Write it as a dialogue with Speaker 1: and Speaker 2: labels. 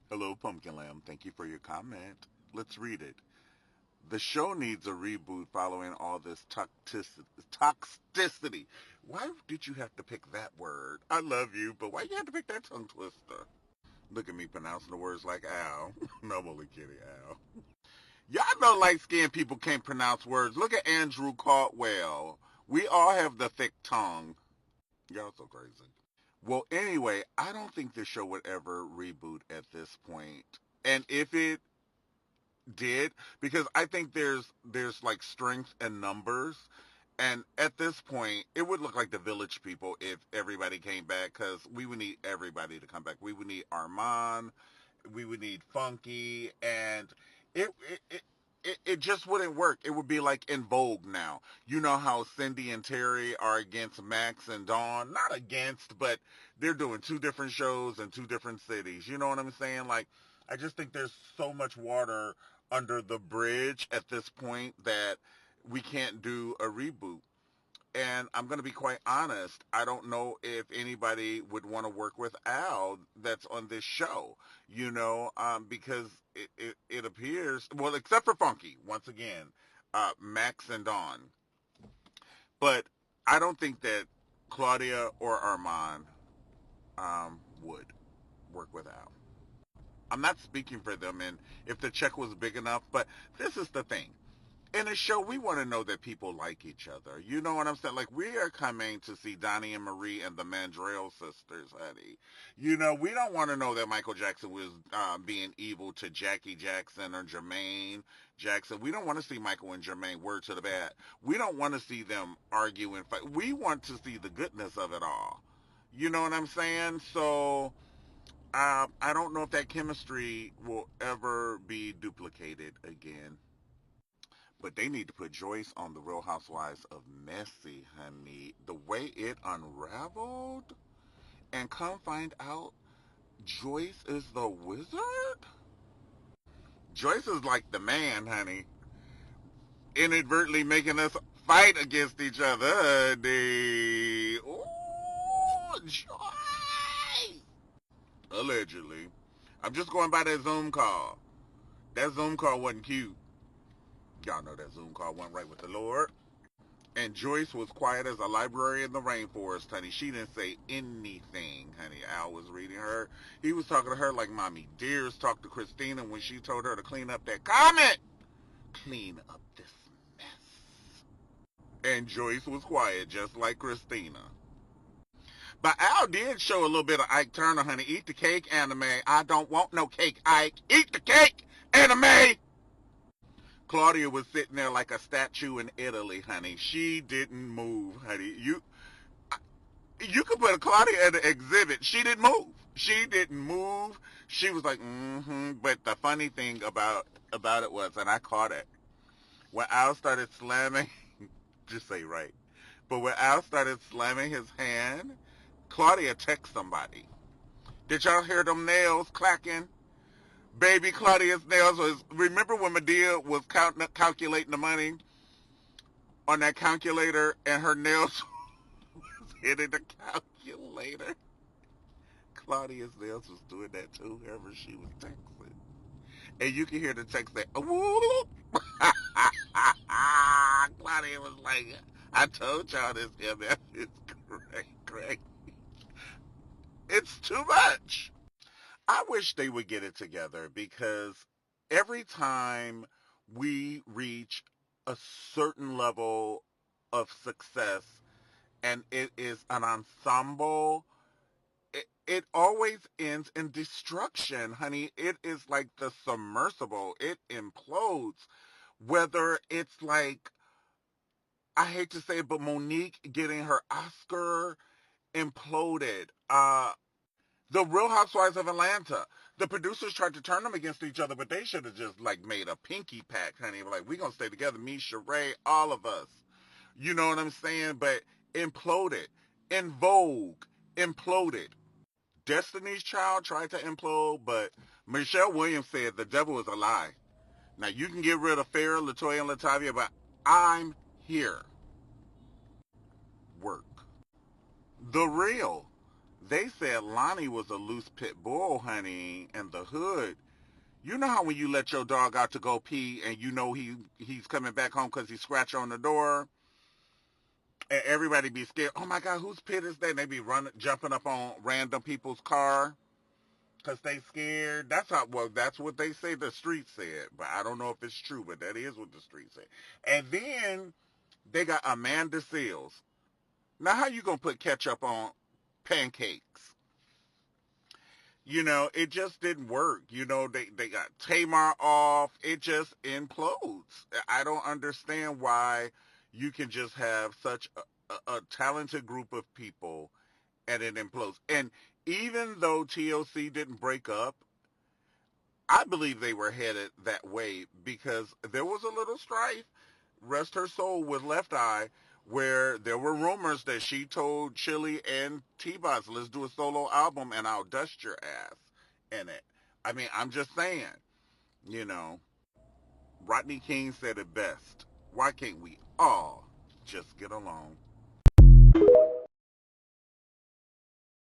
Speaker 1: Hello, Pumpkin Lamb. Thank you for your comment. Let's read it. The show needs a reboot following all this toxicity. Why did you have to pick that word? I love you, but why you have to pick that tongue twister? Look at me pronouncing the words like Al. No, I'm only kidding, Al. Y'all know light-skinned people can't pronounce words. Look at Andrew Caldwell. We all have the thick tongue. Y'all so crazy. Well, anyway, I don't think the show would ever reboot at this point. And if it did, because I think there's like strength in numbers, and at this point it would look like the Village People if everybody came back, because we would need everybody to come back. We would need Armand, we would need Funky, and it just wouldn't work. It would be like In Vogue now. You know how Cindy and Terry are against Max and Dawn? Not against, but they're doing two different shows in two different cities. You know what I'm saying? Like, I just think there's so much water under the bridge at this point that we can't do a reboot. And I'm going to be quite honest, I don't know if anybody would want to work with Al that's on this show, because it appears, well, except for Funky, once again, Max and Dawn. But I don't think that Claudia or Armand would work with Al. I'm not speaking for them, and if the check was big enough, but this is the thing. In a show, we want to know that people like each other. You know what I'm saying? Like, we are coming to see Donnie and Marie and the Mandrell sisters, honey. We don't want to know that Michael Jackson was being evil to Jackie Jackson or Jermaine Jackson. We don't want to see Michael and Jermaine, word to the bad. We don't want to see them argue and fight. We want to see the goodness of it all. You know what I'm saying? So, I don't know if that chemistry will ever be duplicated again. But they need to put Joyce on the Real Housewives of Messy, honey. The way it unraveled, and come find out Joyce is the wizard? Joyce is like the man, honey. Inadvertently making us fight against each other, honey. Ooh, Joyce! Allegedly. I'm just going by that Zoom call. That Zoom call wasn't cute. Y'all know that Zoom call went right with the Lord. And Joyce was quiet as a library in the rainforest, honey. She didn't say anything, honey. Al was reading her. He was talking to her like Mommy Dearest talked to Christina when she told her to clean up that comment. Clean up this mess. And Joyce was quiet, just like Christina. But Al did show a little bit of Ike Turner, honey. Eat the cake, anime. I don't want no cake, Ike. Eat the cake, anime. Claudia was sitting there like a statue in Italy, honey. She didn't move, honey. You could put a Claudia at an exhibit. She didn't move. She didn't move. She was like, mm-hmm. But the funny thing about it was, and I caught it, when Al started slamming, just say right, but when Al started slamming his hand, Claudia texted somebody. Did y'all hear them nails clacking? Baby Claudia's nails was, remember when Medea was calculating the money on that calculator and her nails was hitting the calculator? Claudia's nails was doing that too, whoever she was texting. And you can hear the text say, whoop. Claudia was like, I told y'all this MF is great, great. It's too much. I wish they would get it together, because every time we reach a certain level of success and it is an ensemble, it always ends in destruction, honey. It is like the submersible. It implodes. Whether it's like, I hate to say it, but Monique getting her Oscar imploded. The Real Housewives of Atlanta. The producers tried to turn them against each other, but they should have just like made a pinky pact, honey. Like, we gonna stay together, me, Sheree, all of us. You know what I'm saying? But imploded. In Vogue, imploded. Destiny's Child tried to implode, but Michelle Williams said the devil is a lie. Now, you can get rid of Farrah, Latoya, and Latavia, but I'm here. Work. The Real. They said Lonnie was a loose pit bull, honey, in the hood. You know how when you let your dog out to go pee and you know he's coming back home because he scratched on the door, and everybody be scared. Oh my God, whose pit is that? And they be running, jumping up on random people's car because they scared. That's how. Well, that's what they say. The street said, but I don't know if it's true. But that is what the street said. And then they got Amanda Seals. Now, how you gonna put ketchup on pancakes? You know, it just didn't work. You know, they got Tamar off. It just implodes. I don't understand why you can just have such a talented group of people and it implodes. And even though TLC didn't break up, I believe they were headed that way because there was a little strife, rest her soul, with Left Eye, where there were rumors that she told Chili and T-Boz, let's do a solo album and I'll dust your ass in it. I mean, I'm just saying, you know, Rodney King said it best. Why can't we all just get along?